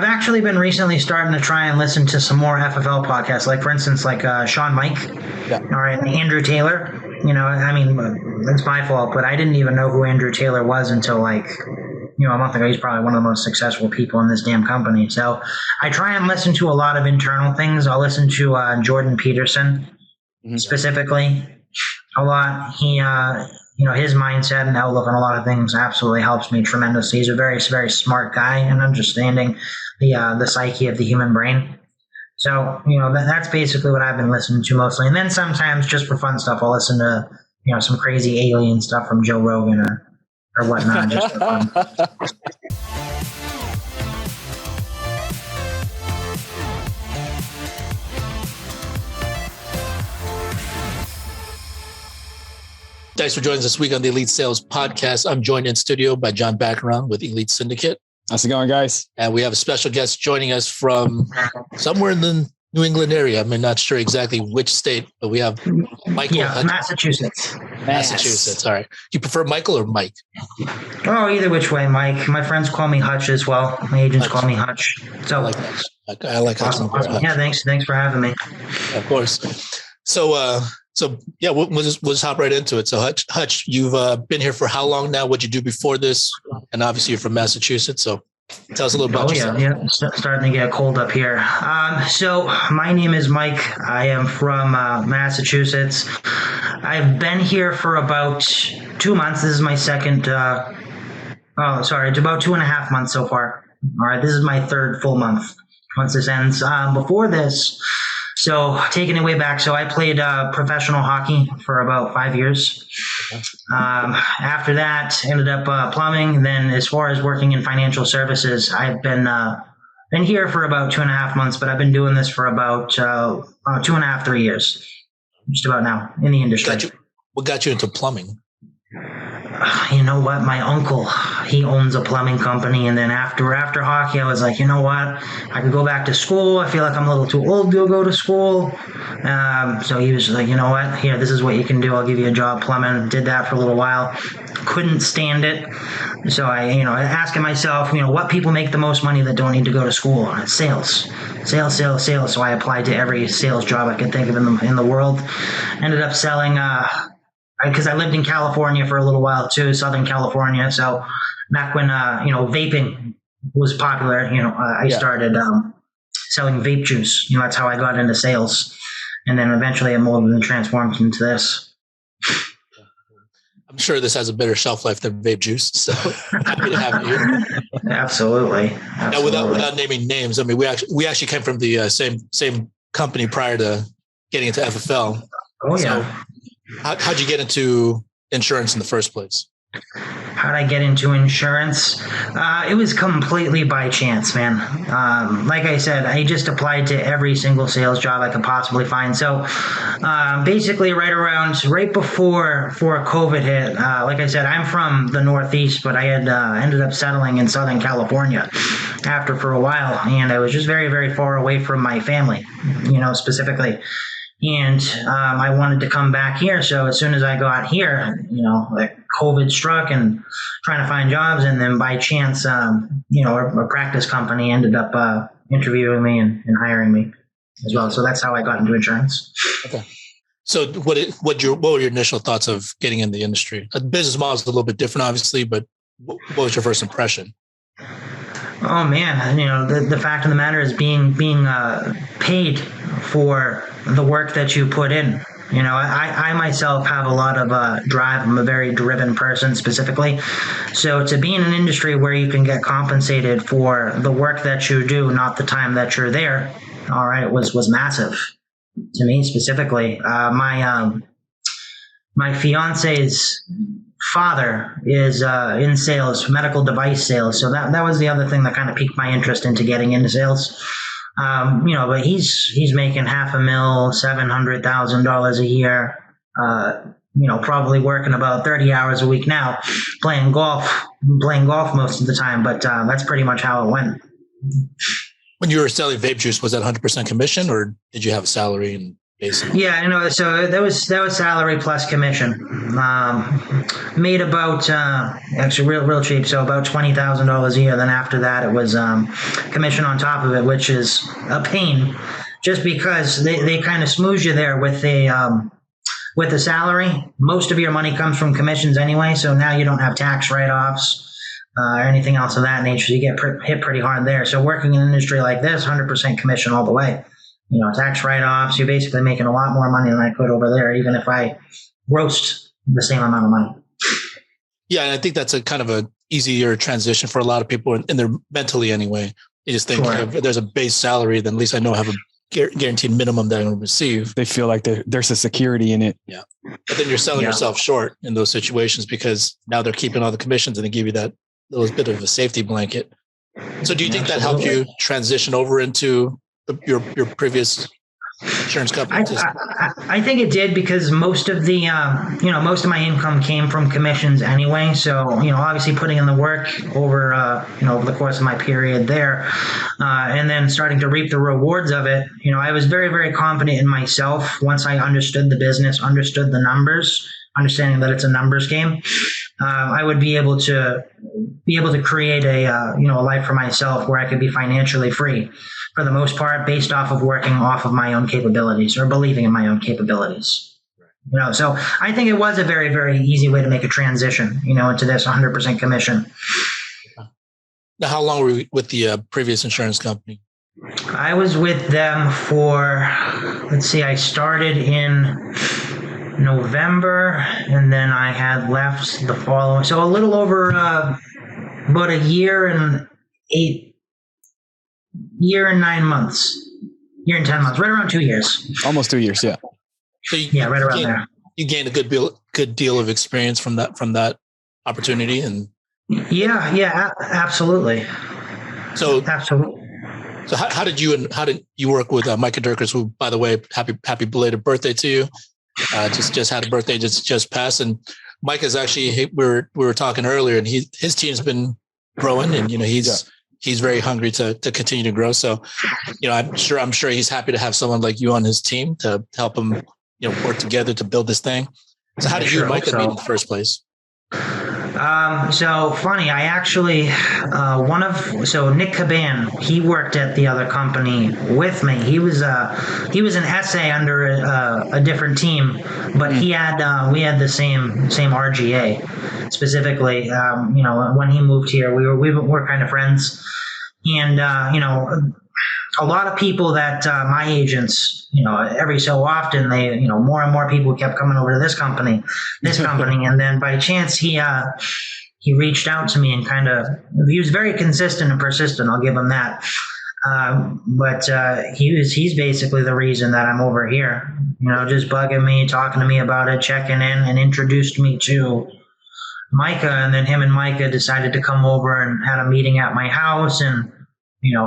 I've actually been recently starting to try and listen to some more FFL podcasts, like for instance, like Sean Mike, Yeah. all right, and Andrew Taylor. I mean, it's my fault, but I didn't even know who Andrew Taylor was until like, a month ago. He's probably one of the most successful people in this damn company. So I try and listen to a lot of internal things. I'll listen to Jordan Peterson specifically a lot. He, his mindset and outlook on a lot of things absolutely helps me tremendously. He's a very, very smart guy and understanding the psyche of the human brain. So, that's basically what I've been listening to mostly. And then sometimes just for fun stuff, I'll listen to, some crazy alien stuff from Joe Rogan or whatnot, just for fun. Thanks for joining us this week on the Elite Sales Podcast. I'm joined in studio by John Bacaron with Elite Syndicate. How's it going, guys? And we have a special guest joining us from somewhere in the New England area. I'm not sure exactly which state, but we have Michael. Yeah, Massachusetts. Massachusetts. All right. Do you prefer Michael or Mike? Oh, either which way, Mike. My friends call me Hutch as well. My agents call me Hutch. So I like Hutch. I like awesome. Hutch. Yeah, thanks for having me. Of course. So yeah, we'll just hop right into it. So Hutch, you've been here for how long now? What'd you do before this? And obviously you're from Massachusetts. So tell us a little about yourself. Yeah. Starting to get cold up here. So my name is Mike. I am from Massachusetts. I've been here for about 2 months. This is my second, about 2.5 months so far. All right. This is my third full month once this ends. Before this, so taking it way back, so I played professional hockey for about 5 years. After that, ended up plumbing. Then as far as working in financial services, I've been here for about 2.5 months, but I've been doing this for about 2.5, 3 years, just about now in the industry. What got you into plumbing? You know what? My uncle, he owns a plumbing company. And then after hockey, I was like, you know what? I could go back to school. I feel like I'm a little too old to go to school. So he was just like, you know what? Here, this is what you can do. I'll give you a job plumbing. Did that for a little while. Couldn't stand it. So I asking myself, what people make the most money that don't need to go to school? And it's sales. So I applied to every sales job I could think of in the world. Ended up selling, because I lived in California for a little while too, Southern California. So back when, vaping was popular, I started selling vape juice. That's how I got into sales. And then eventually it molded and transformed into this. I'm sure this has a better shelf life than vape juice. So happy to have you here. Absolutely. Now, without naming names, I mean, we actually came from the same company prior to getting into FFL. Oh, yeah. So, how'd you get into insurance in the first place? How'd I get into insurance? It was completely by chance, man. Like I said, I just applied to every single sales job I could possibly find. So basically right before COVID hit, like I said, I'm from the Northeast, but I had ended up settling in Southern California for a while. And I was just very, very far away from my family, specifically. And I wanted to come back here. So as soon as I got here, COVID struck and trying to find jobs. And then by chance, a practice company ended up interviewing me and hiring me as well. So that's how I got into insurance. Okay. So what were your initial thoughts of getting in the industry? The business model is a little bit different, obviously, but what was your first impression? Oh man, the fact of the matter is being paid for the work that you put in. I myself have a lot of drive. I'm a very driven person specifically. So to be in an industry where you can get compensated for the work that you do, not the time that you're there, all right, was massive to me specifically. My fiance's father is in sales, medical device sales. So that was the other thing that kind of piqued my interest into getting into sales. But he's making $500,000, $700,000 a year, probably working about 30 hours a week now, playing golf most of the time. But that's pretty much how it went. When you were selling vape juice, was that 100% commission or did you have a salary? basically. Yeah, so that was salary plus commission. Made about actually real cheap, so about $20,000 a year. Then after that, it was commission on top of it, which is a pain, just because they kind of smooze you there with the salary. Most of your money comes from commissions anyway, so now you don't have tax write-offs or anything else of that nature. So you get hit pretty hard there. So working in an industry like this, 100% commission all the way. Tax write-offs, you're basically making a lot more money than I could over there, even if I roast the same amount of money. Yeah, and I think that's a kind of a easier transition for a lot of people, and they're mentally anyway. You just think if there's a base salary, then at least I know I have a guaranteed minimum that I'm going to receive. They feel like there's a security in it. Yeah. But then you're selling yourself short in those situations, because now they're keeping all the commissions and they give you that little bit of a safety blanket. So do you think that helped you transition over into your previous insurance company? I think it did, because most of the most of my income came from commissions anyway. So obviously putting in the work over over the course of my period there, and then starting to reap the rewards of it. I was very, very confident in myself once I understood the business, understood the numbers, understanding that it's a numbers game. I would be able to create a life for myself where I could be financially free, for the most part, based off of working off of my own capabilities or believing in my own capabilities. So I think it was a very, very easy way to make a transition, into this 100% commission. Now, how long were you with the previous insurance company? I was with them for, I started in November, and then I had left the following. So a little over about a year and 9 months, year and 10 months, right around 2 years. Almost 2 years, yeah. So right around there. You gained a good deal of experience from that opportunity, and absolutely. So absolutely. So how did you work with Micah Durkers, who, by the way, happy belated birthday to you? Just had a birthday just passed, and Mike is actually, we were talking earlier, and his team's been growing, and he's very hungry to continue to grow. So I'm sure he's happy to have someone like you on his team to help him work together to build this thing. So how did you and Micah meet in the first place? So funny, I actually, Nick Caban, he worked at the other company with me. He was an SA under a different team, but we had the same RGA specifically. When he moved here, we were kind of friends, and a lot of people that my agents, every so often they, more and more people kept coming over to this company, and then by chance he reached out to me and he was very consistent and persistent. I'll give him that. But he's basically the reason that I'm over here. Just bugging me, talking to me about it, checking in, and introduced me to Micah, and then him and Micah decided to come over and had a meeting at my house, and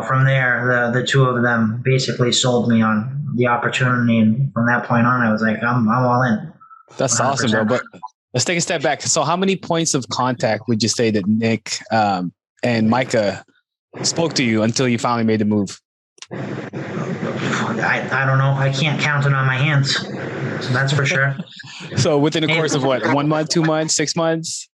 from there, the two of them basically sold me on the opportunity. And from that point on, I was like, I'm all in. That's 100%. Awesome, bro. But let's take a step back. So how many points of contact would you say that Nick and Micah spoke to you until you finally made the move? I don't know. I can't count it on my hands. So that's for sure. So within the course of what, 1 month, 2 months, 6 months?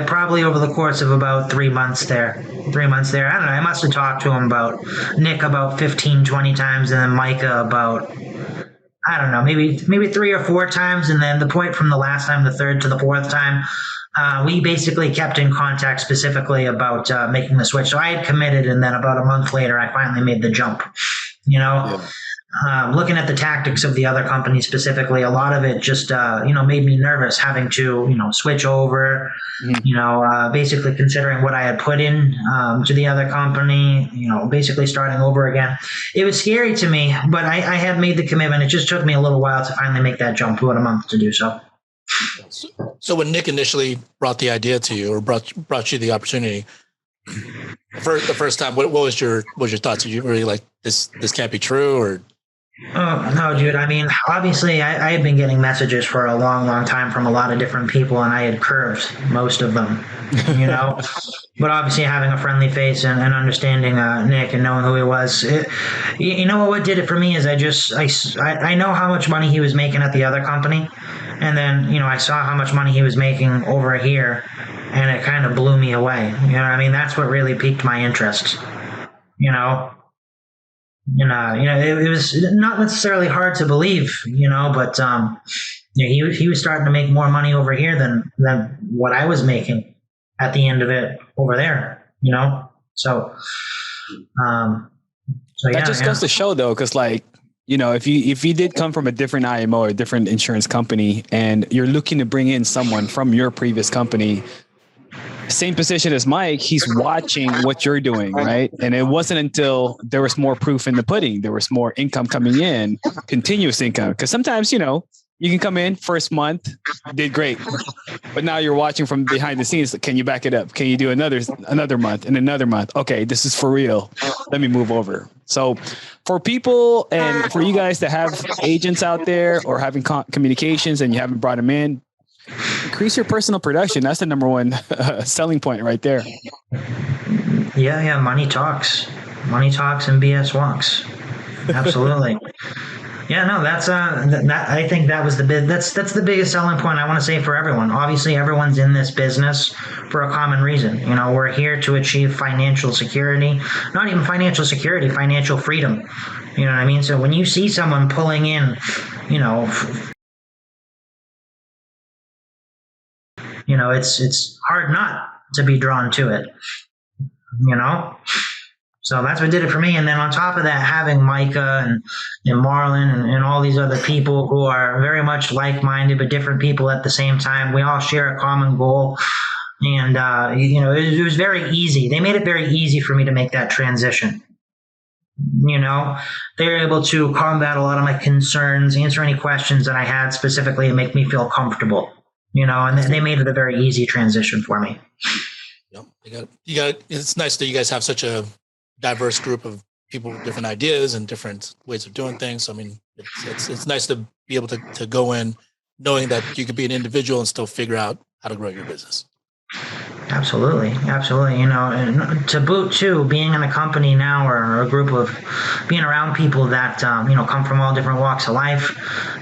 Probably over the course of about 3 months there. 3 months there. I don't know. I must have talked to him about Nick about 15, 20 times, and then Micah about, I don't know, maybe 3 or 4 times. And then the point from the last time, the third to the fourth time, we basically kept in contact specifically about making the switch. So I had committed, and then about a month later, I finally made the jump. Yeah. Looking at the tactics of the other company specifically, a lot of it just, made me nervous having to, switch over, basically considering what I had put in to the other company, basically starting over again. It was scary to me, but I had made the commitment. It just took me a little while to finally make that jump, about a month to do so. So when Nick initially brought the idea to you, or brought you the opportunity, the first time, what was your thoughts? Did you really like this can't be true, or? Oh, no, dude. I mean, obviously, I had been getting messages for a long, long time from a lot of different people, and I had curved most of them, you know? But obviously, having a friendly face and understanding Nick and knowing who he was, you know what did it for me is I know how much money he was making at the other company, and then, I saw how much money he was making over here, and it kind of blew me away. You know what I mean? That's what really piqued my interest, you know? It was not necessarily hard to believe, but he was starting to make more money over here than what I was making at the end of it over there, So, That just goes to show though, because if you did come from a different IMO or a different insurance company and you're looking to bring in someone from your previous company, same position as Mike, he's watching what you're doing, right? And it wasn't until there was more proof in the pudding, there was more income coming in, continuous income. Because sometimes, you can come in first month, did great, but now you're watching from behind the scenes. Can you back it up? Can you do another month and another month? Okay, this is for real. Let me move over. So for people and for you guys that have agents out there or having communications and you haven't brought them in, increase your personal production. That's the number one selling point right there. Yeah. Money talks and BS walks. Absolutely. Yeah, no, that's that. I think that was that's the biggest selling point I want to say for everyone. Obviously, everyone's in this business for a common reason. We're here to achieve financial security, not even financial security, financial freedom. You know what I mean? So when you see someone pulling in, it's hard not to be drawn to it, So that's what did it for me. And then on top of that, having Micah and Marlon and all these other people who are very much like-minded, but different people at the same time, we all share a common goal. And, it was very easy. They made it very easy for me to make that transition. They were able to combat a lot of my concerns, answer any questions that I had specifically, and make me feel comfortable. And they made it a very easy transition for me. Yep. It's nice that you guys have such a diverse group of people with different ideas and different ways of doing things. I mean, it's nice to be able to go in knowing that you could be an individual and still figure out how to grow your business. Absolutely. And to boot too, being in a company now or a group of being around people that, come from all different walks of life,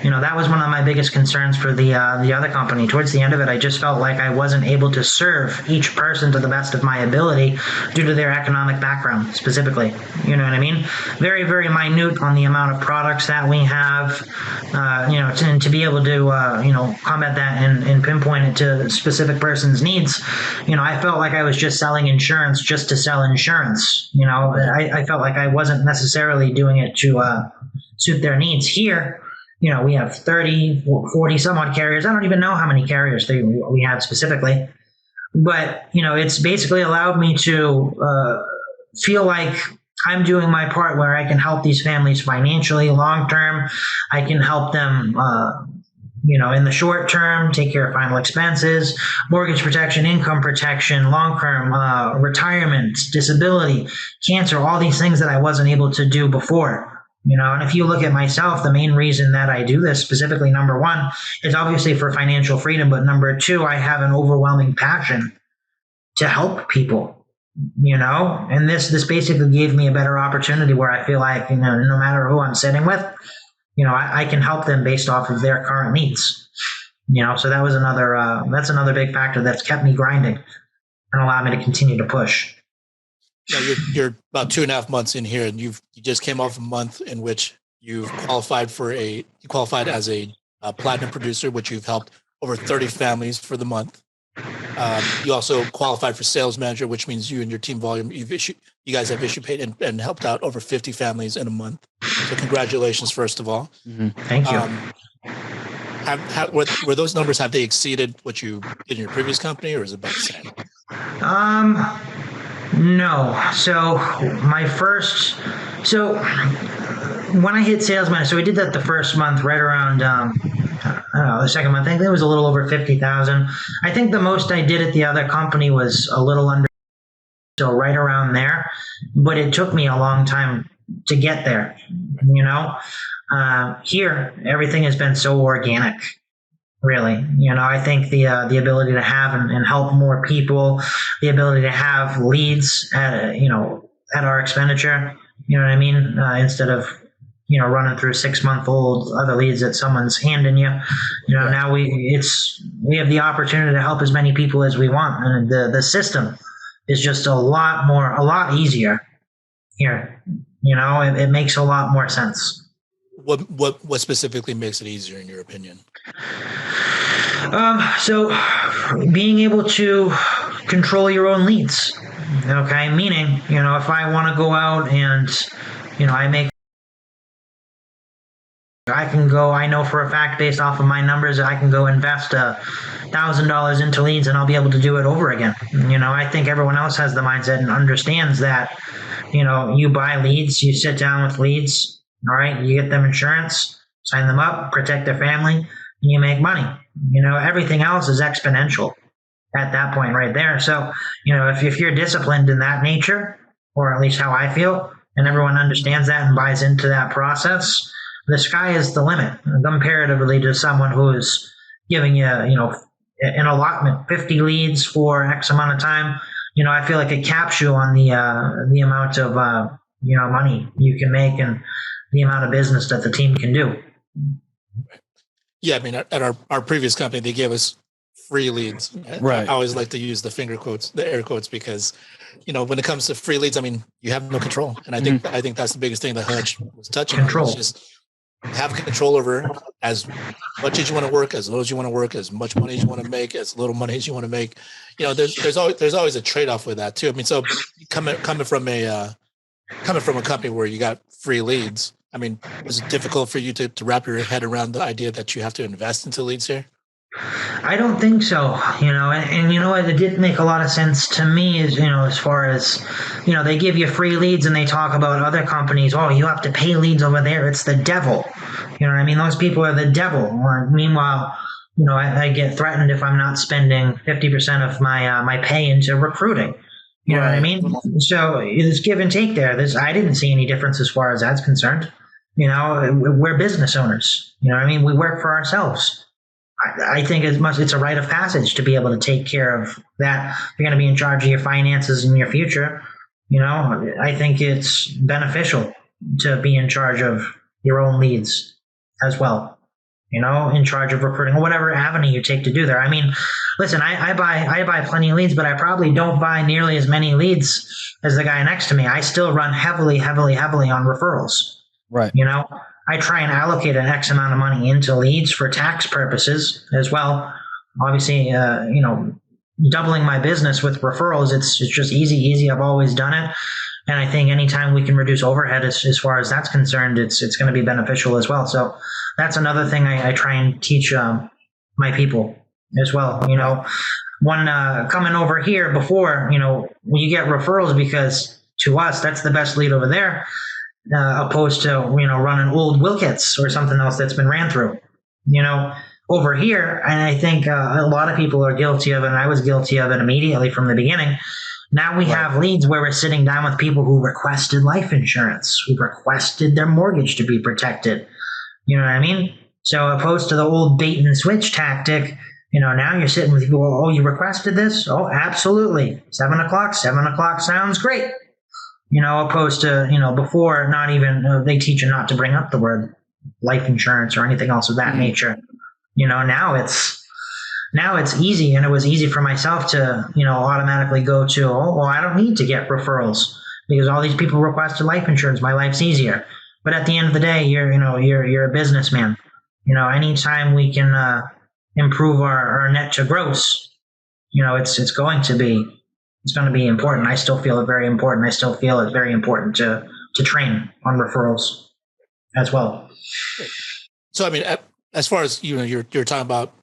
that was one of my biggest concerns for the other company. Towards the end of it, I just felt like I wasn't able to serve each person to the best of my ability due to their economic background specifically. You know what I mean? Very, very minute on the amount of products that we have, to be able to, combat that and pinpoint it to a specific person's needs. I felt like I was just selling insurance just to sell insurance. I felt like I wasn't necessarily doing it to suit their needs. Here, we have 30, 40 some odd carriers. I don't even know how many carriers we have specifically. But, it's basically allowed me to feel like I'm doing my part where I can help these families financially long term. I can help them in the short term, take care of final expenses, mortgage protection, income protection, long-term retirement, disability, cancer, all these things that I wasn't able to do before. And if you look at myself, the main reason that I do this specifically, number one, is obviously for financial freedom. But number two, I have an overwhelming passion to help people, and this basically gave me a better opportunity where I feel like, no matter who I'm sitting with, I can help them based off of their current needs. So that was that's another big factor that's kept me grinding and allowed me to continue to push. Now you're about 2.5 months in here, and you just came off a month in which you've qualified as a platinum producer, which you've helped over 30 families for the month. You also qualified for sales manager, which means you and your team volume, you guys have issued paid and helped out over 50 families in a month. So congratulations, first of all. Mm-hmm. Thank you. Were those numbers, have they exceeded what you did in your previous company, or is it about the same? No. So when I hit sales manager, so we did that the first month right around, the second month, I think it was a little over 50,000. I think the most I did at the other company was a little under, so right around there. But it took me a long time to get there. Here, everything has been so organic. Really, I think the ability to have and help more people, the ability to have leads at our expenditure, you know what I mean, instead of running through 6-month-old other leads that someone's handing you. Now we have the opportunity to help as many people as we want, and the system is just a lot easier here. It makes a lot more sense. What specifically makes it easier in your opinion? So being able to control your own leads, okay? Meaning, if I want to go out and, I know for a fact based off of my numbers, I can go invest $1,000 into leads and I'll be able to do it over again. I think everyone else has the mindset and understands that, you buy leads, you sit down with leads, all right? You get them insurance, sign them up, protect their family, and you make money. Everything else is exponential at that point right there. So, if you're disciplined in that nature, or at least how I feel, and everyone understands that and buys into that process, the sky is the limit comparatively to someone who is giving you, an allotment, 50 leads for X amount of time. I feel like it caps you on the amount of, money you can make and the amount of business that the team can do. Yeah, I mean, at our previous company, they gave us free leads. Right. I always like to use the air quotes, because, when it comes to free leads, I mean, you have no control. And I think that's the biggest thing that Hutch was touching Control. on. Just have control over as much as you want to work, as low as you want to work, as much money as you want to make, as little money as you want to make. There's always a trade-off with that too. I mean, so coming from a company where you got free leads, I mean, was it difficult for you to wrap your head around the idea that you have to invest into leads here? I don't think so, and you know what, it did make a lot of sense to me is, as far as, they give you free leads and they talk about other companies, oh, you have to pay leads over there, it's the devil. You know what I mean? Those people are the devil. Or meanwhile, I get threatened if I'm not spending 50% of my pay into recruiting. You know what I mean? So it's give and take there. I didn't see any difference as far as that's concerned. We're business owners. You know what I mean? We work for ourselves. I think it's a rite of passage to be able to take care of that. You're going to be in charge of your finances in your future. I think it's beneficial to be in charge of your own leads as well. In charge of recruiting or whatever avenue you take to do there. I mean, listen, I buy plenty of leads, but I probably don't buy nearly as many leads as the guy next to me. I still run heavily on referrals. Right. I try and allocate an X amount of money into leads for tax purposes as well. Obviously, doubling my business with referrals, it's just easy. I've always done it. And I think anytime we can reduce overhead as far as that's concerned, it's going to be beneficial as well. So that's another thing I try and teach my people as well. One coming over here before, you get referrals because to us, that's the best lead over there. Opposed to, running old will kits or something else that's been ran through, over here. And I think a lot of people are guilty of it. And I was guilty of it immediately from the beginning. Now we have leads where we're sitting down with people who requested life insurance, who requested their mortgage to be protected. You know what I mean? So opposed to the old bait and switch tactic, now you're sitting with people, oh, you requested this? Oh, absolutely. 7 o'clock sounds great. Opposed to, before, not even, they teach you not to bring up the word life insurance or anything else of that nature. Now it's easy, and it was easy for myself to, automatically go to, oh, well, I don't need to get referrals because all these people requested life insurance. My life's easier. But at the end of the day, you're a businessman. Anytime we can improve our net to gross, it's going to be important. I still feel it very important. I still feel it's very important to train on referrals as well. So, I mean, as far as, you're talking about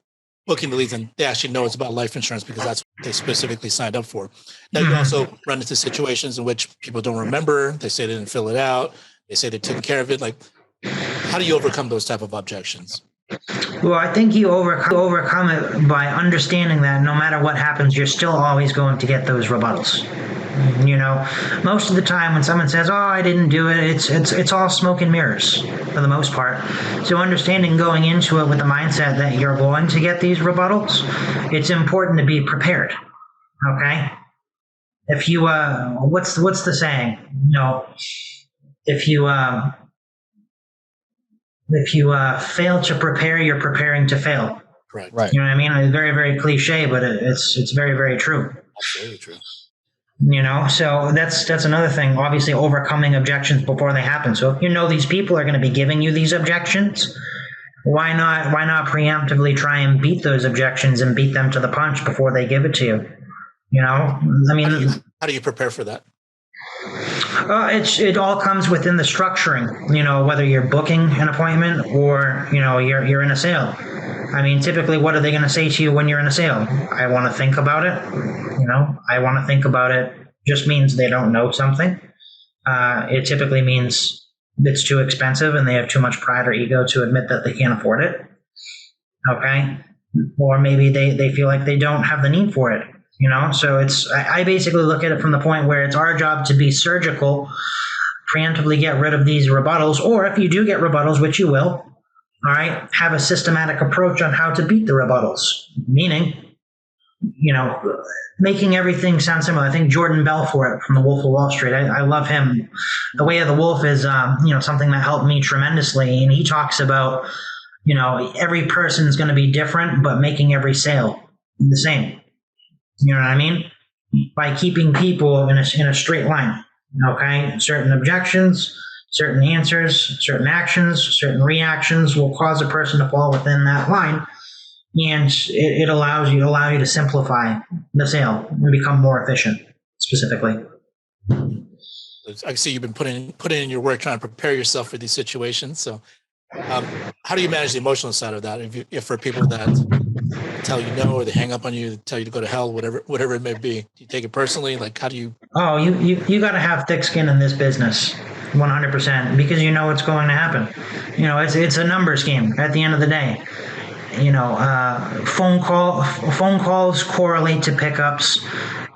booking the leads and they actually know it's about life insurance because that's what they specifically signed up for. Now, you also run into situations in which people don't remember. They say they didn't fill it out. They say they took care of it. Like, how do you overcome those type of objections? Well, I think you overcome it by understanding that no matter what happens, you're still always going to get those rebuttals. You know, most of the time when someone says, "Oh, I didn't do it," it's all smoke and mirrors for the most part. So understanding going into it with the mindset that you're going to get these rebuttals, it's important to be prepared. Okay? If you what's the saying? You know, if you fail to prepare, you're preparing to fail. Right. You know what I mean? It's very, very cliche, but it's very, very true. Absolutely true. You know, so that's another thing. Obviously, overcoming objections before they happen. So if you know these people are going to be giving you these objections, why not preemptively try and beat those objections and beat them to the punch before they give it to you? You know, I mean, how do you prepare for that? It all comes within the structuring. You know, whether you're booking an appointment or you're in a sale. I mean, typically, what are they going to say to you when you're in a sale? I want to think about it. You know, I want to think about it just means they don't know something. It typically means it's too expensive and they have too much pride or ego to admit that they can't afford it. Okay. Or maybe they feel like they don't have the need for it. You know, so I basically look at it from the point where it's our job to be surgical, preemptively get rid of these rebuttals, or if you do get rebuttals, which you will, all right, have a systematic approach on how to beat the rebuttals, meaning, making everything sound similar. I think Jordan Belfort from The Wolf of Wall Street, I love him. The Way of the Wolf is, something that helped me tremendously. And he talks about, every person's going to be different, but making every sale the same. You know what I mean? By keeping people in a straight line. Okay? Certain objections, certain answers, certain actions, certain reactions will cause a person to fall within that line. And it allows you to simplify the sale and become more efficient, specifically. I see you've been putting in your work trying to prepare yourself for these situations. So how do you manage the emotional side of that? If for people that tell you no, or they hang up on you, tell you to go to hell, whatever it may be, do you take it personally? Like, how do you? Oh, you got to have thick skin in this business, 100%, because you know what's going to happen. It's a numbers game at the end of the day. Phone calls correlate to pickups.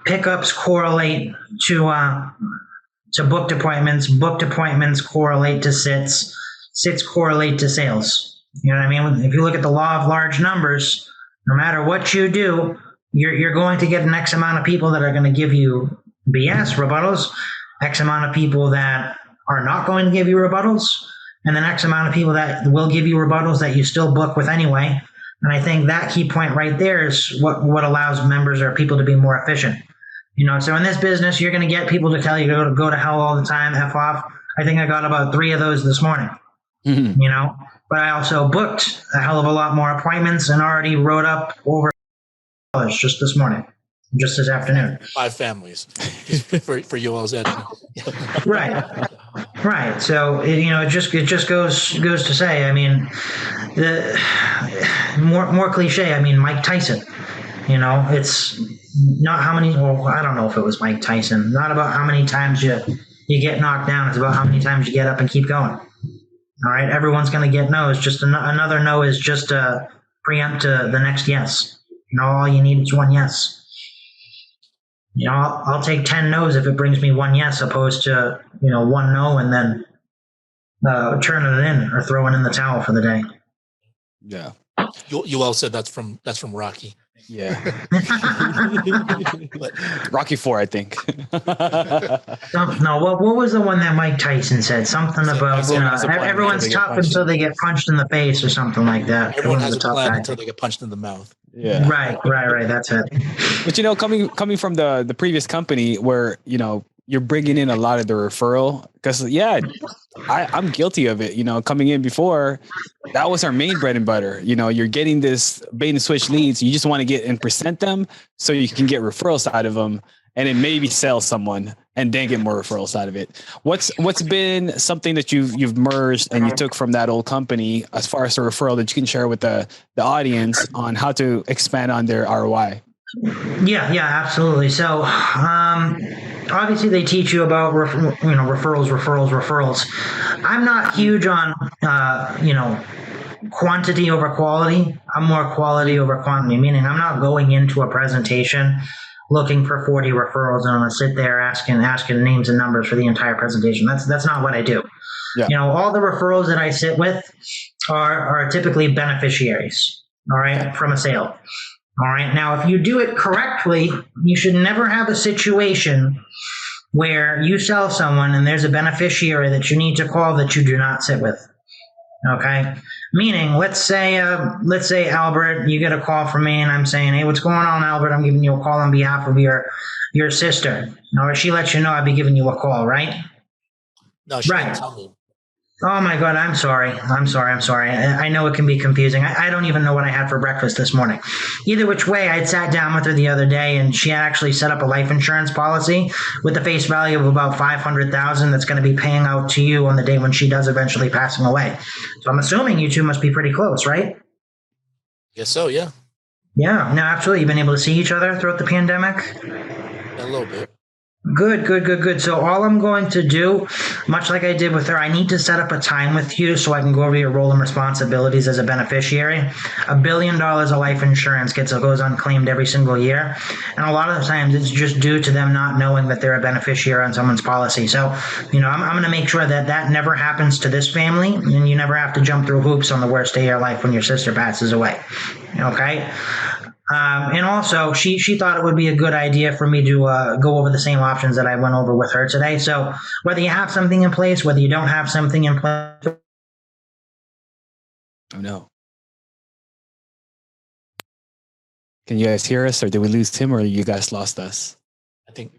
Pickups correlate to booked appointments. Booked appointments correlate to sits. Sits correlate to sales. You know what I mean? If you look at the law of large numbers, no matter what you do, you're going to get an X amount of people that are going to give you BS rebuttals, X amount of people that are not going to give you rebuttals, and the X amount of people that will give you rebuttals that you still book with anyway. And I think that key point right there is what allows members or people to be more efficient. So in this business, you're going to get people to tell you to go to hell all the time, F off. I think I got about 3 of those this morning. Mm-hmm. But I also booked a hell of a lot more appointments and already wrote up over just this morning, just this afternoon. 5 families for you all's ed. Right. So it just goes to say, I mean, the more cliche. I mean, Mike Tyson. It's not how many. Well, I don't know if it was Mike Tyson. Not about how many times you get knocked down. It's about how many times you get up and keep going. All right. Everyone's going to get no's. Just another no is just a preempt to the next yes. All you need is one yes. I'll take 10 no's if it brings me one yes, opposed to, one no and then turning it in or throwing in the towel for the day. Yeah. You all said that's from Rocky. Yeah. Rocky 4, I think. No, what was the one that Mike Tyson said? Something about everyone's tough until they get punched in the face or something like that. Everyone has a plan until they get punched in the mouth. Yeah. Right. That's it. But coming from the previous company where you're bringing in a lot of the referral, because I'm guilty of it. Coming in before, that was our main bread and butter. You're getting this bait and switch leads. You just want to get and present them so you can get referrals out of them, and then maybe sell someone and then get more referrals out of it. What's been something that you've merged and you took from that old company as far as the referral that you can share with the audience on how to expand on their ROI? Yeah, absolutely. So, obviously they teach you about, referrals. I'm not huge on, quantity over quality. I'm more quality over quantity, meaning I'm not going into a presentation looking for 40 referrals and I'm going to sit there asking names and numbers for the entire presentation. That's not what I do. Yeah. All the referrals that I sit with are typically beneficiaries, all right, from a sale. All right. Now, if you do it correctly, you should never have a situation where you sell someone and there's a beneficiary that you need to call that you do not sit with. Okay. Meaning, let's say Albert, you get a call from me and I'm saying, hey, what's going on, Albert? I'm giving you a call on behalf of your sister. Or she lets you know I'd be giving you a call, right? No, she right. didn't tell me. Oh my God, I'm sorry. I know it can be confusing. I don't even know what I had for breakfast this morning. Either which way, I'd sat down with her the other day and she had actually set up a life insurance policy with the face value of about $500,000 that's going to be paying out to you on the day when she does eventually passing away. So I'm assuming you two must be pretty close, right? Guess so, yeah. Yeah, no, absolutely. You've been able to see each other throughout the pandemic? A little bit. Good. So all I'm going to do, much like I did with her, I need to set up a time with you so I can go over your role and responsibilities as a beneficiary. $1 billion of life insurance goes unclaimed every single year. And a lot of the times it's just due to them not knowing that they're a beneficiary on someone's policy. So, I'm going to make sure that never happens to this family and you never have to jump through hoops on the worst day of your life when your sister passes away. Okay? And also, she thought it would be a good idea for me to go over the same options that I went over with her today. So whether you have something in place, whether you don't have something in place. Oh, no. Can you guys hear us, or did we lose him, or you guys lost us? I think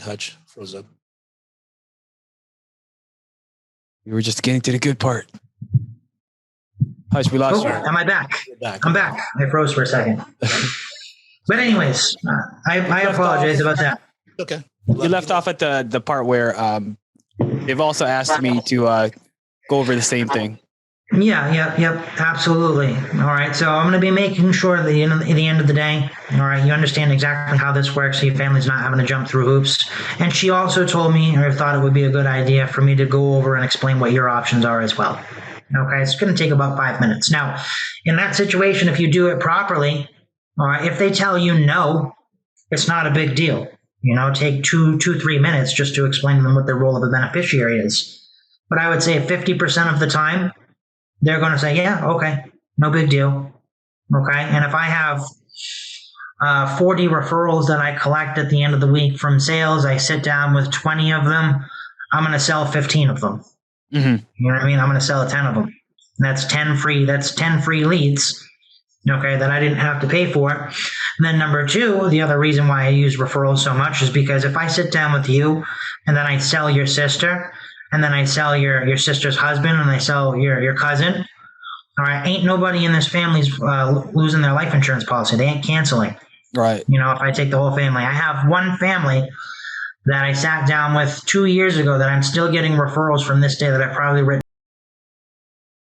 Hutch froze up. We were just getting to the good part. Hutch, we lost you. Am I back? I'm back. I froze for a second. But anyways, I apologize about that. Okay. You left off at the part where they've also asked me to go over the same thing. Yeah, absolutely. All right, so I'm going to be making sure that at the end of the day, all right, you understand exactly how this works so your family's not having to jump through hoops. And she also told me, or thought it would be a good idea for me to go over and explain what your options are as well. Okay, it's going to take about 5 minutes. Now, in that situation, if you do it properly, all right, if they tell you no, it's not a big deal. Take 3 minutes just to explain to them what the role of a beneficiary is. But I would say 50% of the time, they're going to say, yeah, okay, no big deal. Okay, and if I have 40 referrals that I collect at the end of the week from sales, I sit down with 20 of them, I'm going to sell 15 of them. Mm-hmm. You know what I mean? I'm going to sell 10 of them. And that's 10 free leads, okay, that I didn't have to pay for. And then number two, the other reason why I use referrals so much is because if I sit down with you and then I sell your sister and then I sell your sister's husband and I sell your cousin, all right, ain't nobody in this family's losing their life insurance policy. They ain't canceling. Right. If I take the whole family. I have one family that I sat down with 2 years ago that I'm still getting referrals from this day that I've probably written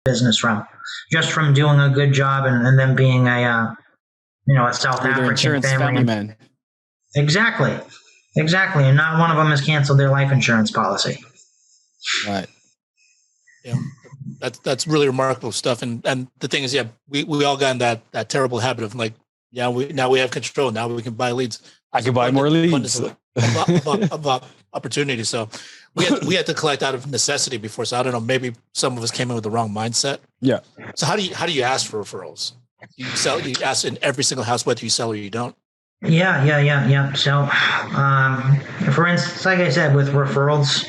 business from, just from doing a good job and them being a South African insurance family man. Exactly. And not one of them has canceled their life insurance policy. Right. Yeah. That's really remarkable stuff. And the thing is, yeah, we all got in that terrible habit of like, yeah, now we have control. Now we can buy leads. I can buy more leads. Of opportunity. So we had to collect out of necessity before. So I don't know, maybe some of us came in with the wrong mindset. Yeah. So how do you ask for referrals? You ask in every single house whether you sell or you don't. Yeah. So, for instance, like I said, with referrals,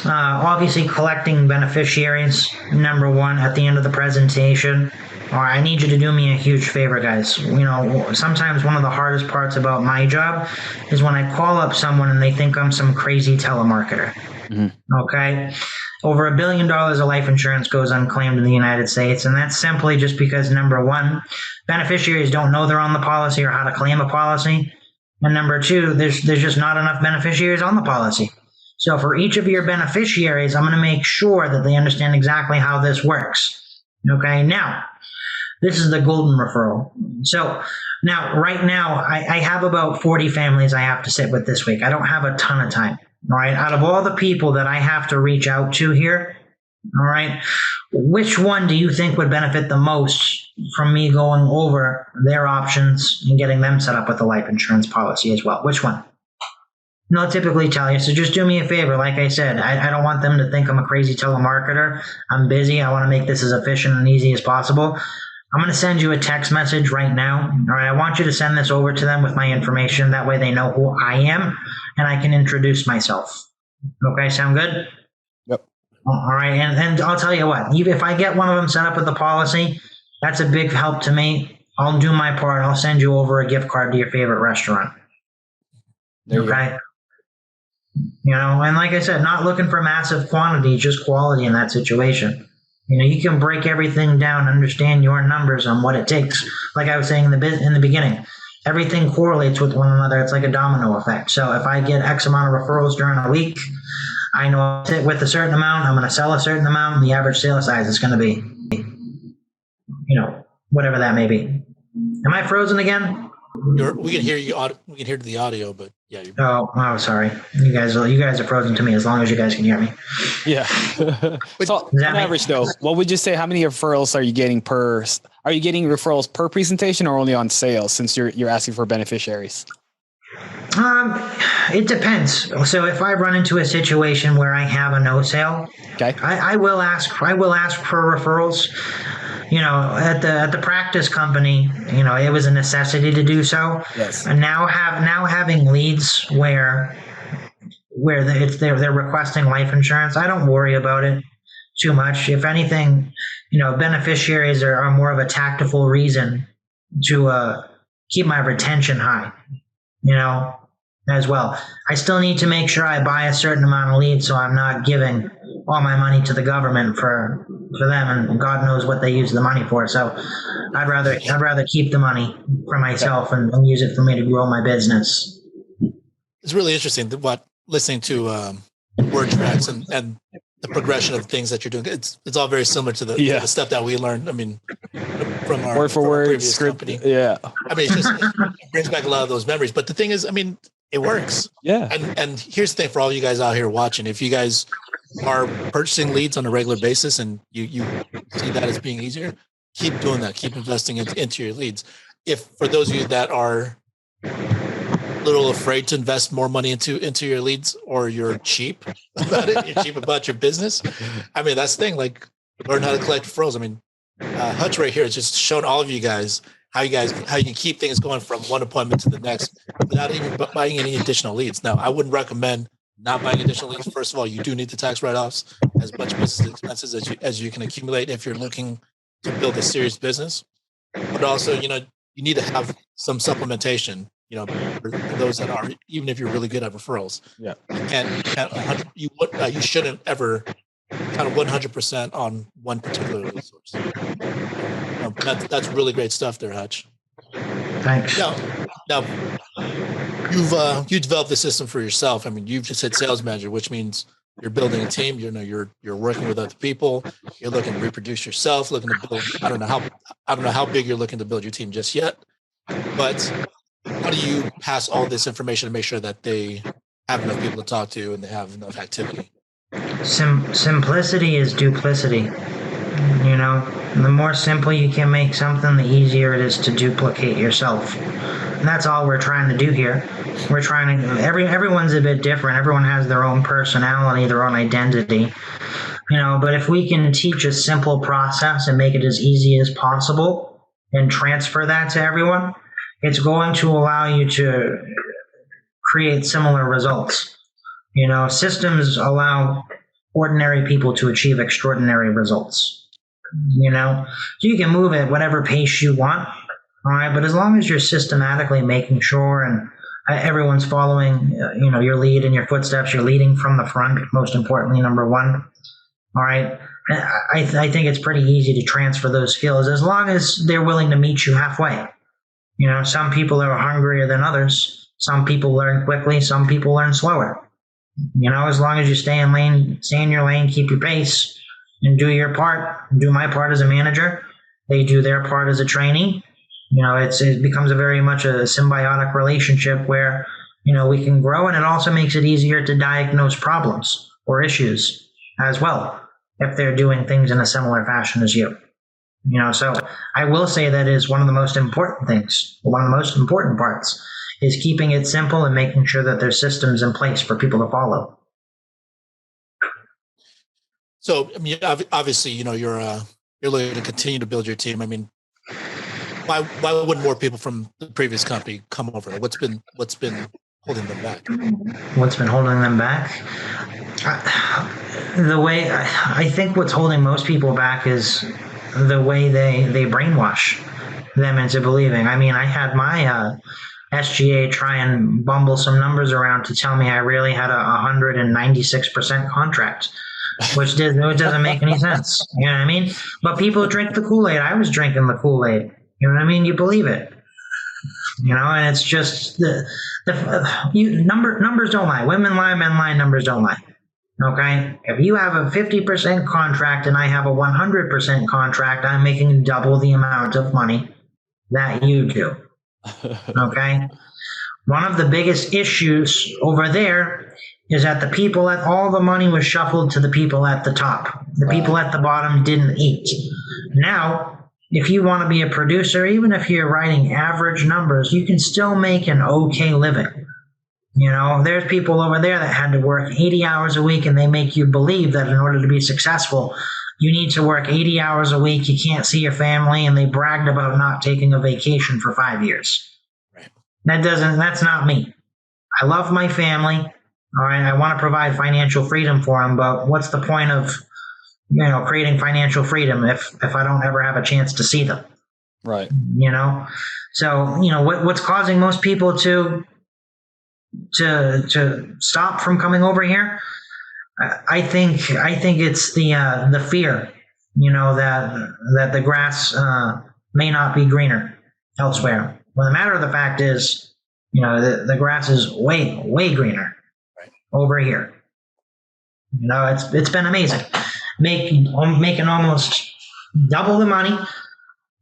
obviously collecting beneficiaries, number one, at the end of the presentation. All right, I need you to do me a huge favor, guys. Sometimes one of the hardest parts about my job is when I call up someone and they think I'm some crazy telemarketer. Mm-hmm. Okay? Over $1 billion of life insurance goes unclaimed in the United States, and that's simply just because, number one, beneficiaries don't know they're on the policy or how to claim a policy. And number two, there's just not enough beneficiaries on the policy. So for each of your beneficiaries, I'm going to make sure that they understand exactly how this works. Okay? Now, this is the golden referral. So now, right now, I have about 40 families I have to sit with this week. I don't have a ton of time. All right. Out of all the people that I have to reach out to here, All right. Which one do you think would benefit the most from me going over their options and getting them set up with a life insurance policy as well? Which one? And I'll typically tell you. So just do me a favor. Like I said, I don't want them to think I'm a crazy telemarketer. I'm busy. I want to make this as efficient and easy as possible. I'm going to send you a text message right now. All right. I want you to send this over to them with my information. That way they know who I am and I can introduce myself. Okay. Sound good? Yep. All right. And I'll tell you what, if I get one of them set up with the policy, that's a big help to me. I'll do my part. I'll send you over a gift card to your favorite restaurant. Okay. You know, and like I said, not looking for massive quantity, just quality in that situation. You know, you can break everything down, understand your numbers on what it takes. Like I was saying in the beginning, everything correlates with one another. It's like a domino effect. So if I get X amount of referrals during a week, I know I'll sit with a certain amount, I'm going to sell a certain amount, and the average sale size is going to be, you know, whatever that may be. Am I frozen again? We can hear you. We can hear the audio, but yeah. Oh, sorry. You guys are frozen to me as long as you guys can hear me. Yeah. So on average though, what would you say? How many referrals are you getting per? Are you getting referrals per presentation or only on sales? Since you're asking for beneficiaries. It depends. So if I run into a situation where I have a no sale, okay, I will ask for referrals. You know, at the practice company, you know, it was a necessity to do so. Yes. And now having leads where they're requesting life insurance, I don't worry about it too much. If anything, you know, beneficiaries are more of a tactful reason to keep my retention high. You know, as well. I still need to make sure I buy a certain amount of leads so I'm not giving all my money to the government for them, and God knows what they use the money for. So I'd rather keep the money for myself and use it for me to grow my business. It's really interesting listening to word tracks and the progression of things that you're doing. It's all very similar to the stuff that we learned. I mean, from our word for word previous script. company. Yeah. I mean, it brings back a lot of those memories. But the thing is, I mean, it works. Yeah. And here's the thing for all you guys out here watching: if you guys are purchasing leads on a regular basis and you see that as being easier, keep doing that. Keep investing into your leads. If for those of you that are a little afraid to invest more money into your leads, or you're cheap about it, you're cheap about your business. I mean, that's the thing. Like, learn how to collect referrals. I mean, Hutch right here has just shown all of you guys how you can keep things going from one appointment to the next without even buying any additional leads. Now, I wouldn't recommend not buying additional leads. First of all, you do need the tax write-offs, as much business expenses as you can accumulate if you're looking to build a serious business. But also, you know, you need to have some supplementation, you know, for those that are, even if you're really good at referrals. Yeah. You shouldn't ever kind of 100% on one particular resource. That's really great stuff there, Hutch. Thanks. Now you've developed the system for yourself. I mean, you've just said sales manager, which means you're building a team. You know, you're working with other people. You're looking to reproduce yourself. Looking to build. I don't know how big you're looking to build your team just yet. But how do you pass all this information to make sure that they have enough people to talk to and they have enough activity? Simplicity is duplicity. You know, the more simple you can make something, the easier it is to duplicate yourself. And that's all we're trying to do here. We're trying to, everyone's a bit different. Everyone has their own personality, their own identity. You know, but if we can teach a simple process and make it as easy as possible and transfer that to everyone, it's going to allow you to create similar results. You know, systems allow ordinary people to achieve extraordinary results. You know, so you can move at whatever pace you want, all right, but as long as you're systematically making sure and everyone's following, you know, your lead and your footsteps, you're leading from the front, most importantly, number one, all right, I think it's pretty easy to transfer those skills as long as they're willing to meet you halfway. You know, some people are hungrier than others. Some people learn quickly. Some people learn slower. You know, as long as you stay in your lane, keep your pace, and do your part. Do my part as a manager. They do their part as a trainee. You know, it becomes a very much a symbiotic relationship where, you know, we can grow, and it also makes it easier to diagnose problems or issues as well. if they're doing things in a similar fashion as you. So I will say that is one of the most important things. One of the most important parts is keeping it simple and making sure that there's systems in place for people to follow. So, I mean, obviously, you're looking to continue to build your team. I mean, why wouldn't more people from the previous company come over? What's been holding them back? What's been holding them back? The way I think what's holding most people back is the way they brainwash them into believing. I mean, I had my SGA try and bumble some numbers around to tell me I really had a 196% contract, which doesn't make any sense. You know what I mean? But people drink the Kool-Aid. I was drinking the Kool-Aid. You know what I mean? You believe it. And it's just numbers don't lie. Women lie, men lie, numbers don't lie. Okay? If you have a 50% contract and I have a 100% contract, I'm making double the amount of money that you do. Okay? One of the biggest issues over there is that all the money was shuffled to the people at the top. The people at the bottom didn't eat. Now, if you want to be a producer, even if you're writing average numbers, you can still make an okay living. There's people over there that had to work 80 hours a week, and they make you believe that in order to be successful, you need to work 80 hours a week, you can't see your family, and they bragged about not taking a vacation for 5 years. Right. That's not me. I love my family. All right, I want to provide financial freedom for them, but what's the point of creating financial freedom if I don't ever have a chance to see them? Right. So what's causing most people to stop from coming over here? I think it's the fear, that the grass may not be greener elsewhere. Well, the matter of the fact is, the grass is way greener over here. It's been amazing. Making almost double the money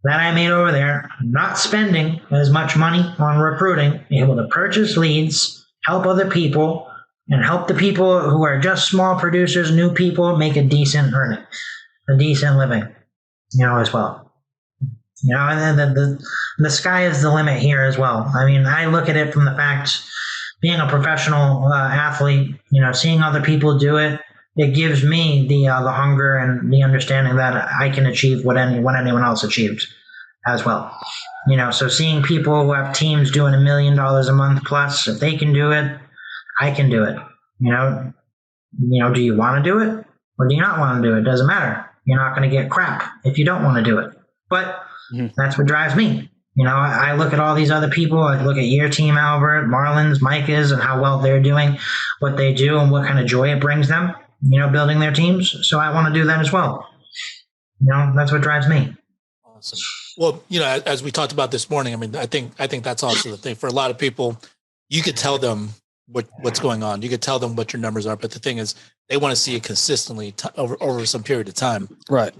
that I made over there, not spending as much money on recruiting, able to purchase leads, help other people, and help the people who are just small producers, new people, make a decent earning, a decent living, as well. And then the sky is the limit here as well. I mean, I look at it from the fact, being a professional athlete, seeing other people do it, it gives me the hunger and the understanding that I can achieve what anyone else achieved as well. So seeing people who have teams doing $1 million a month plus, if they can do it, I can do it. Do you want to do it or do you not want to do it? Doesn't matter. You're not going to get crap if you don't want to do it. But that's what drives me. I look at all these other people. I look at your team, Albert, Marlins, Micah's, and how well they're doing, what they do, and what kind of joy it brings them, building their teams. So I want to do that as well. That's what drives me. Awesome. Well, as we talked about this morning, I mean, I think that's also the thing. For a lot of people, you could tell them what's going on. You could tell them what your numbers are, but the thing is, they want to see it consistently over some period of time. Right.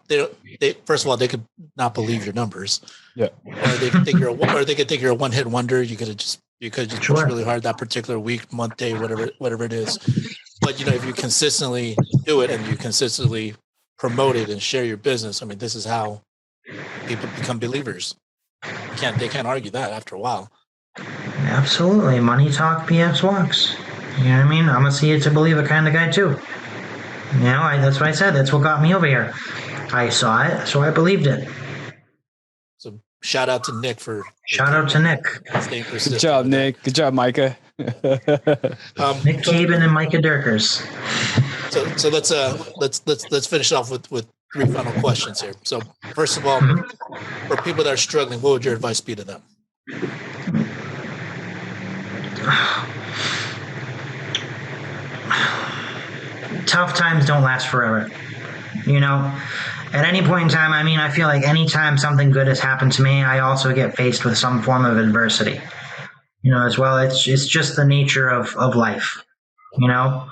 They first of all, they could not believe your numbers. Yeah. Or they could think you're a one-hit wonder. You could just push really hard that particular week, month, day, whatever it is. But if you consistently do it and you consistently promote it and share your business, I mean, this is how people become believers. They can't argue that after a while. Absolutely. Money talk, BS walks. You know what I mean? I'm a see it to believe it kind of guy too. That's what I said. That's what got me over here. I saw it, so I believed it. So shout out to Nick for staying persistent. Good job, Nick. Good job, Micah. Nick Caban and Micah Durkers. So let's finish off with three final questions here. So first of all, for people that are struggling, what would your advice be to them? Tough times don't last forever. At any point in time, I mean, I feel like anytime something good has happened to me, I also get faced with some form of adversity. As well. It's just the nature of life. Not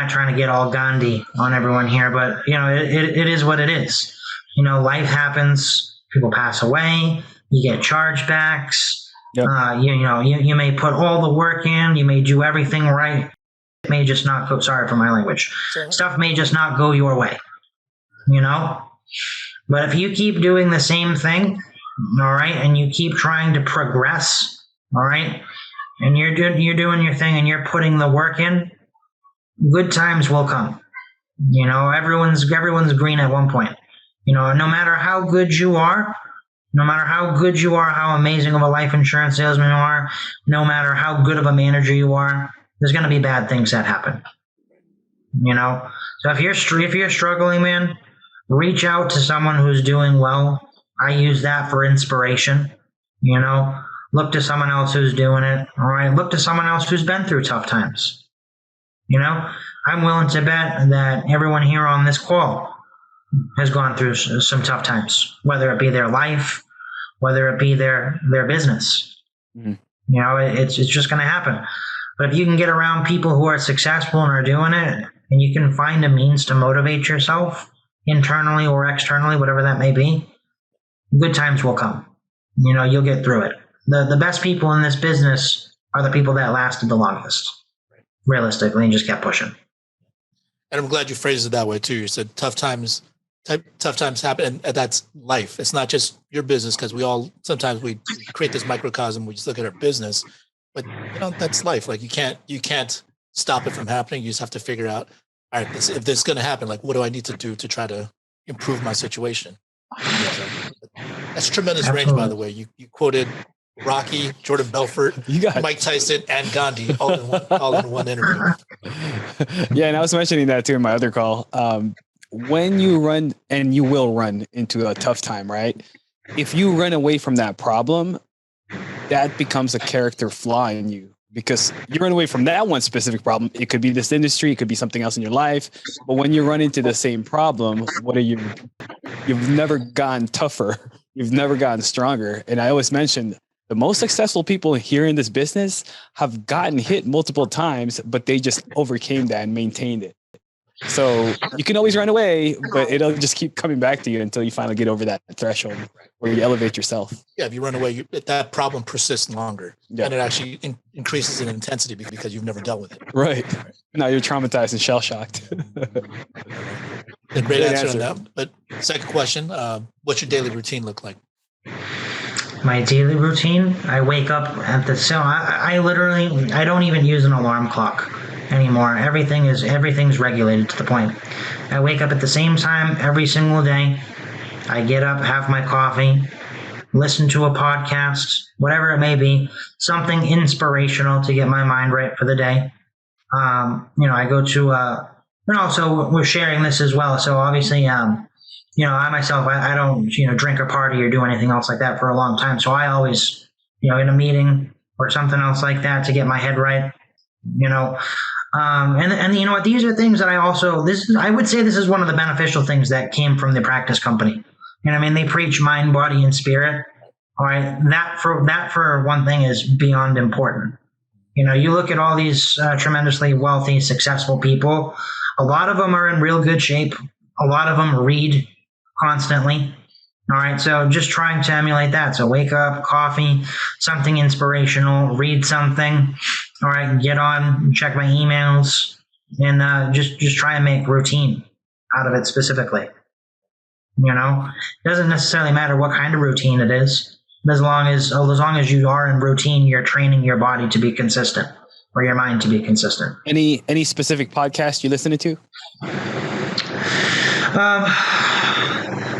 trying to get all Gandhi on everyone here, but it is what it is. Life happens. People pass away. You get chargebacks. Yep. You may put all the work in. You may do everything right. It may just not go. Sorry for my language. Sure. Stuff may just not go your way. you know? But if you keep doing the same thing, all right, and you keep trying to progress, all right, and you're doing your thing and you're putting the work in, good times will come. You know, everyone's green at one point. You know, no matter how good you are, how amazing of a life insurance salesman you are, no matter how good of a manager you are, there's going to be bad things that happen. You know, so if you're struggling, man, reach out to someone who's doing well. I use that for inspiration. You know, look to someone else who's doing it. All right, look to someone else who's been through tough times. You know, I'm willing to bet that everyone here on this call has gone through some tough times, whether it be their life, whether it be their business. Mm-hmm. You know, it's just going to happen. But if you can get around people who are successful and are doing it, and you can find a means to motivate yourself internally or externally, whatever that may be, good times will come. You know, you'll get through it. The best people in this business are the people that lasted the longest, realistically, and just kept pushing. And I'm glad you phrased it that way too. You said tough times happen, and that's life. It's not just your business, because sometimes we create this microcosm. We just look at our business, but you know, that's life. Like you can't stop it from happening. You just have to figure out, all right, if this is going to happen, like what do I need to do to try to improve my situation? That's tremendous range, by the way. You quoted Rocky, Jordan Belfort, Mike Tyson, and Gandhi all in one interview. Yeah, and I was mentioning that too in my other call. When you run, and you will run into a tough time, right? If you run away from that problem, that becomes a character flaw in you, because you run away from that one specific problem. It could be this industry, it could be something else in your life. But when you run into the same problem, you've never gotten tougher. You've never gotten stronger. And I always mention, the most successful people here in this business have gotten hit multiple times, but they just overcame that and maintained it. So you can always run away, but it'll just keep coming back to you until you finally get over that threshold where you elevate yourself. Yeah, if you run away, that problem persists longer, and it actually increases in intensity because you've never dealt with it. Right. Now you're traumatized and shell-shocked. A great answer on that. But second question, what's your daily routine look like? My daily routine, I wake up at I don't even use an alarm clock anymore. Everything's regulated to the point. I wake up at the same time every single day. I get up, have my coffee, listen to a podcast, whatever it may be, something inspirational to get my mind right for the day. I go to, and also we're sharing this as well. So obviously, I myself, I don't, drink or party or do anything else like that for a long time. So I always, in a meeting or something else like that to get my head right, and you know what, these are things that I would say this is one of the beneficial things that came from the practice company. They preach mind, body, and spirit. All right. That for one thing is beyond important. You look at all these tremendously wealthy, successful people. A lot of them are in real good shape. A lot of them read constantly. All right. So just trying to emulate that. So wake up, coffee, something inspirational, read something. All right. Get on, check my emails, and just try and make routine out of it specifically. It doesn't necessarily matter what kind of routine it is. As long as you are in routine, you're training your body to be consistent, or your mind to be consistent. Any specific podcast you listening to?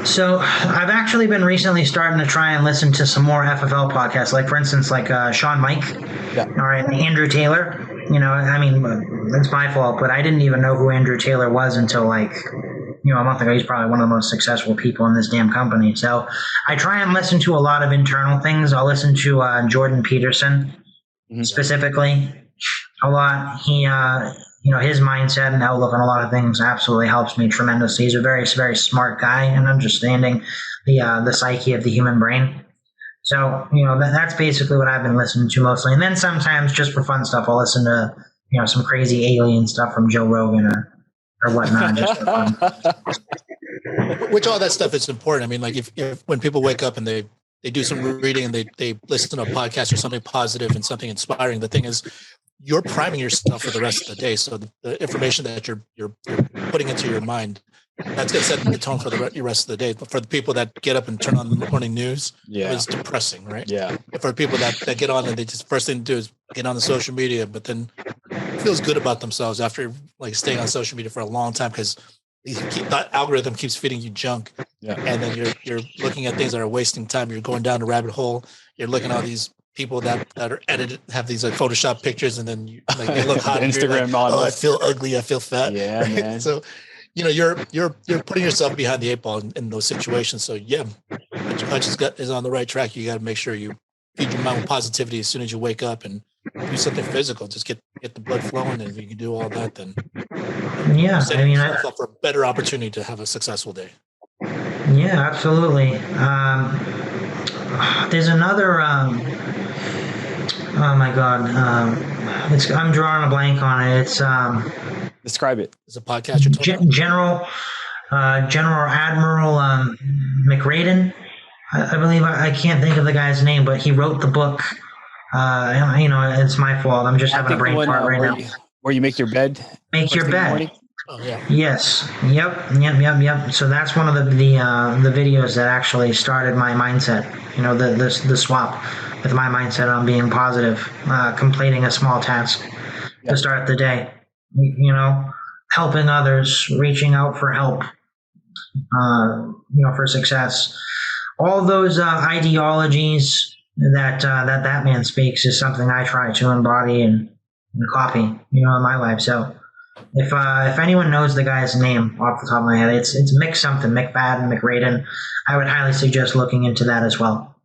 So I've actually been recently starting to try and listen to some more FFL podcasts, like for instance, Sean Mike, all right, and Andrew Taylor. It's my fault, but I didn't even know who Andrew Taylor was until a month ago. He's probably one of the most successful people in this damn company. So I try and listen to a lot of internal things. I'll listen to Jordan Peterson specifically a lot. He, his mindset and outlook on a lot of things absolutely helps me tremendously. He's a very, very smart guy and understanding the psyche of the human brain. So, that's basically what I've been listening to mostly. And then sometimes just for fun stuff, I'll listen to, some crazy alien stuff from Joe Rogan or whatnot, just for fun. Which all that stuff is important. If when people wake up and they do some reading and they listen to a podcast or something positive and something inspiring, the thing is, you're priming yourself for the rest of the day. So the information that you're putting into your mind That's going to set the tone for the rest of the day. But for the people that get up and turn on the morning news, it's depressing, right? Yeah. And for people that get on and they just first thing to do is get on the social media, but then feels good about themselves after like staying on social media for a long time because that algorithm keeps feeding you junk. Yeah. And then you're looking at things that are wasting time. You're going down the rabbit hole. You're looking at all these people that are edited, have these like Photoshop pictures, and then they look hot. Instagram like, models. Oh, I feel ugly. I feel fat. Yeah, man. So, you're putting yourself behind the eight ball in those situations. So yeah, Hutch is on the right track. You got to make sure you feed your mind with positivity as soon as you wake up and do something physical. Just get the blood flowing, and if you can do all that, then setting yourself up for a better opportunity to have a successful day. Yeah, absolutely. There's another. Oh my God, I'm drawing a blank on it. It's describe it. It's a podcast you're talking about? General Admiral McRaden. I believe I can't think of the guy's name, but he wrote the book. It's my fault. I'm just having a brain fart right now. Where you make your bed? Make your bed. Oh, yeah. Yes. Yep. So that's one of the videos that actually started my mindset. The swap with my mindset on being positive, completing a small task to start the day. Helping others, reaching out for help. For success. All those ideologies that man speaks is something I try to embody and copy, in my life. So if anyone knows the guy's name off the top of my head, it's Mick something, McFadden, McRaden. I would highly suggest looking into that as well.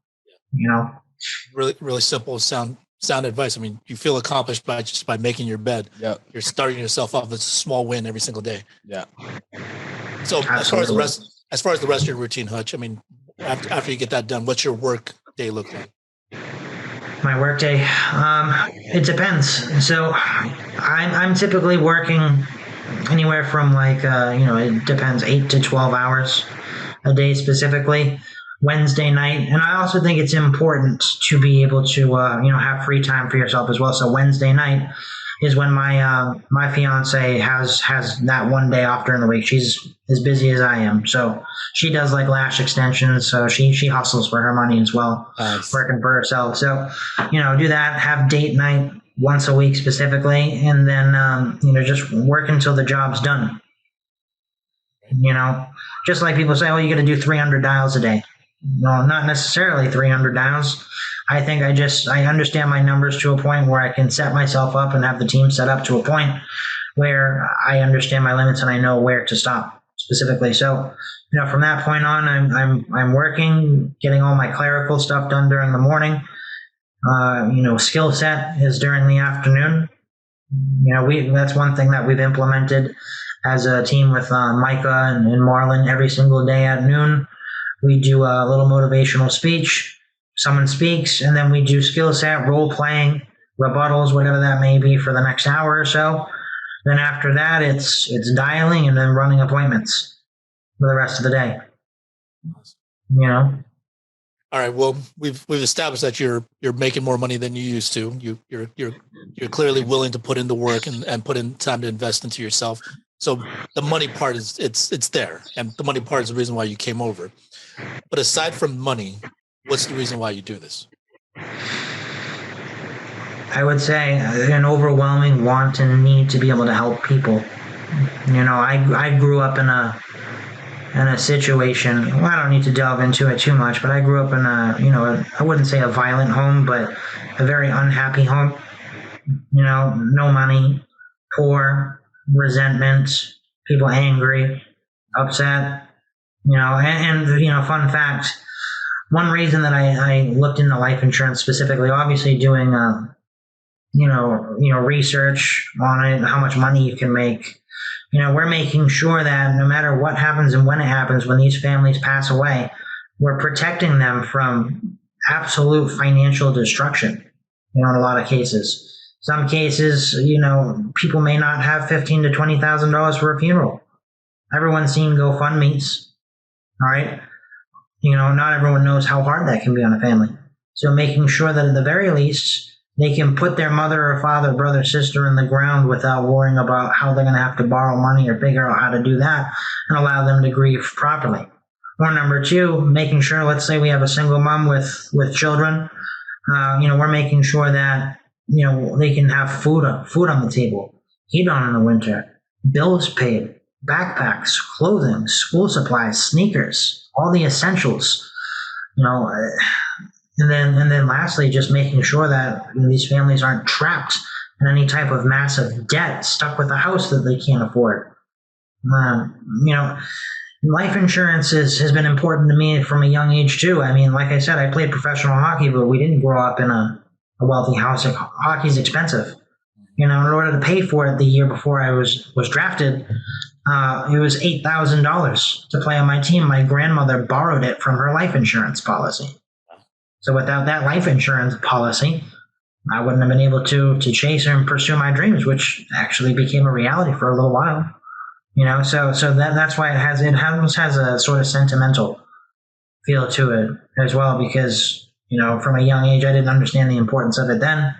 Really, really simple, sound advice. I mean, you feel accomplished by making your bed. Yeah, you're starting yourself off with a small win every single day. Yeah. So as far as the rest of your routine, Hutch, I mean, after you get that done, what's your work day look like? My work day, it depends. So I'm typically working anywhere from it depends, 8 to 12 hours a day specifically. Wednesday night, and I also think it's important to be able to have free time for yourself as well. So Wednesday night is when my fiance has that one day off during the week. She's as busy as I am, so she does like lash extensions. So she hustles for her money as well, working for herself. So do that. Have date night once a week specifically, and then just work until the job's done. Just like people say, oh, you got to do 300 dials a day. No, not necessarily 300 dials. I think I understand my numbers to a point where I can set myself up and have the team set up to a point where I understand my limits and I know where to stop specifically. So, from that point on, I'm working, getting all my clerical stuff done during the morning. Skill set is during the afternoon. That's one thing that we've implemented as a team with Micah and Marlon every single day at noon. We do a little motivational speech. Someone speaks, and then we do skill set, role playing, rebuttals, whatever that may be, for the next hour or so. Then after that, it's dialing and then running appointments for the rest of the day. All right. Well, we've established that you're making more money than you used to. You're clearly willing to put in the work and put in time to invest into yourself. So the money part is it's there, and the money part is the reason why you came over. But aside from money, what's the reason why you do this? I would say an overwhelming want and need to be able to help people. I grew up in a situation. Well, I don't need to delve into it too much, but I grew up in I wouldn't say a violent home, but a very unhappy home. No money, poor, resentment, people angry, upset. Fun fact, one reason that I looked into life insurance specifically, obviously doing, research on it, how much money you can make. We're making sure that no matter what happens and when it happens, when these families pass away, we're protecting them from absolute financial destruction, in a lot of cases. Some cases, people may not have $15,000 to $20,000 for a funeral. Everyone's seen GoFundMe's. All right. Not everyone knows how hard that can be on a family. So making sure that at the very least, they can put their mother or father, brother, sister in the ground without worrying about how they're going to have to borrow money or figure out how to do that, and allow them to grieve properly. Or number two, making sure, let's say we have a single mom with children, we're making sure that, they can have food on the table, heat on in the winter, bills paid, backpacks, clothing, school supplies, sneakers, all the essentials, and then lastly, just making sure that these families aren't trapped in any type of massive debt, stuck with a house that they can't afford. Life insurance has been important to me from a young age too. I mean, like I said, I played professional hockey, but we didn't grow up in a wealthy house. Like, hockey's expensive. In order to pay for it the year before I was drafted, it was $8,000 to play on my team. My grandmother borrowed it from her life insurance policy. So without that life insurance policy, I wouldn't have been able to chase and pursue my dreams, which actually became a reality for a little while. So that's why it has a sort of sentimental feel to it as well, because, from a young age, I didn't understand the importance of it then.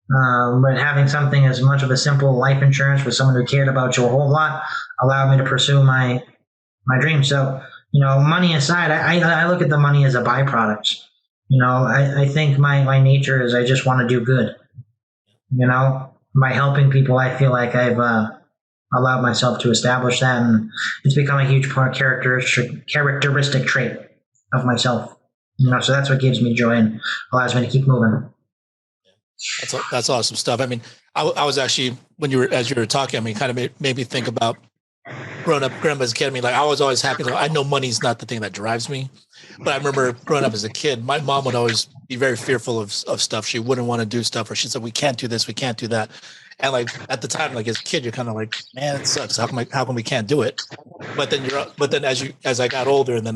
But having something as much of a simple life insurance with someone who cared about you a whole lot allowed me to pursue my dreams. So, money aside, I look at the money as a byproduct. I think my nature is I just want to do good. By helping people, I feel like I've allowed myself to establish that, and it's become a huge characteristic trait of myself. So that's what gives me joy and allows me to keep moving. That's awesome stuff. I mean, I was actually, as you were talking, I mean, kind of made me think about growing up as a kid. I mean, like, I was always happy. I know money's not the thing that drives me, but I remember growing up as a kid, my mom would always be very fearful of stuff. She wouldn't want to do stuff, or she said, we can't do this, we can't do that. And like at the time, like as a kid, you're kind of like, man, it sucks. How come we can't do it? But then as I got older, and then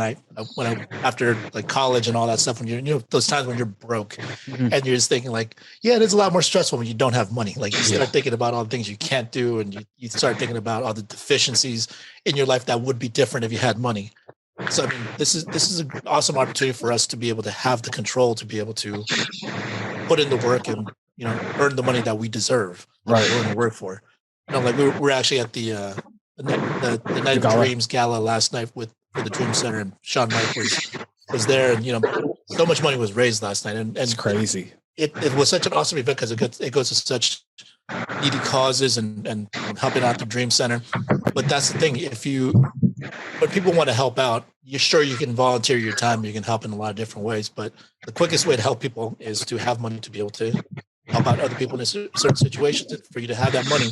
after like college and all that stuff, when you're those times when you're broke, and you're just thinking like, yeah, it is a lot more stressful when you don't have money. Like, you start thinking about all the things you can't do, and you start thinking about all the deficiencies in your life that would be different if you had money. So I mean, this is an awesome opportunity for us to be able to have the control to be able to put in the work and earn the money that we deserve, right? We're going to work for. Like we're actually at the Night of Dreams gala last night for the Dream Center, and Sean Mike was there, and so much money was raised last night, and it's crazy. It was such an awesome event because it goes to such needy causes and helping out the Dream Center. But that's the thing, when people want to help out, you're sure you can volunteer your time, you can help in a lot of different ways, but the quickest way to help people is to have money to be able to help out other people in certain situations. And for you to have that money,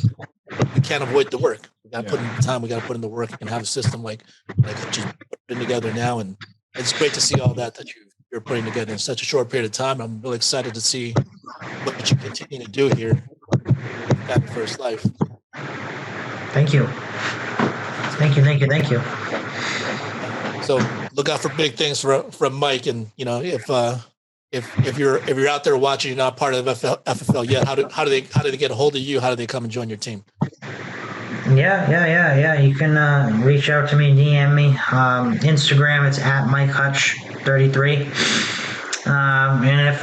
we can't avoid the work. We got to put in the time, we got to put in the work, and have a system like just putting together now. And it's great to see all that you're putting together in such a short period of time. I'm really excited to see what you continue to do here at First Life. Thank you. So look out for big things from Mike. And if you're out there watching, you're not part of FFL yet, how do they get a hold of you? How do they come and join your team? Yeah. You can reach out to me, DM me. Instagram, it's at MikeHutch33. And if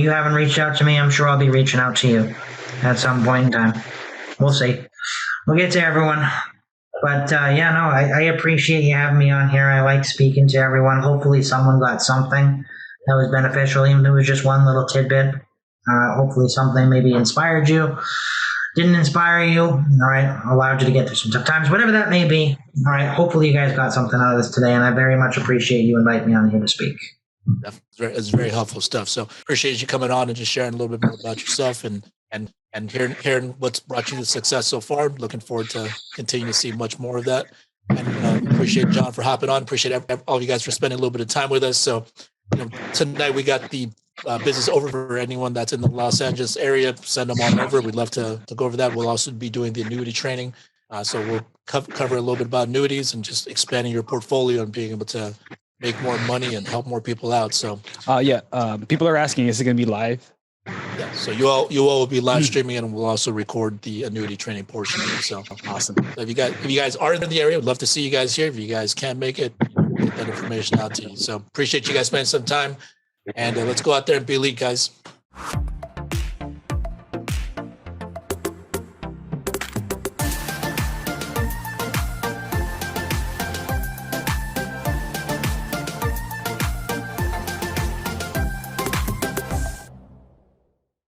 you haven't reached out to me, I'm sure I'll be reaching out to you at some point in time. We'll see. We'll get to everyone. But I appreciate you having me on here. I like speaking to everyone. Hopefully someone got something that was beneficial, even if it was just one little tidbit. Hopefully something maybe inspired you, didn't inspire you, all right, allowed you to get through some tough times, whatever that may be. All right, hopefully you guys got something out of this today, and I very much appreciate you inviting me on here to speak. It's very helpful stuff. So appreciate you coming on and just sharing a little bit more about yourself and hearing what's brought you to success so far. Looking forward to continuing to see much more of that. And appreciate John for hopping on. Appreciate all of you guys for spending a little bit of time with us. So tonight we got the business over for anyone that's in the Los Angeles area. Send them on over. We'd love to go over that. We'll also be doing the annuity training. So we'll cover a little bit about annuities and just expanding your portfolio and being able to make more money and help more people out. So people are asking, is it going to be live? Yeah, so you all will be live streaming, and we'll also record the annuity training portion of it. So awesome. So if you guys are in the area, we'd love to see you guys here. If you guys can't make it, get that information out to you. So appreciate you guys spending some time, and let's go out there and be elite, guys.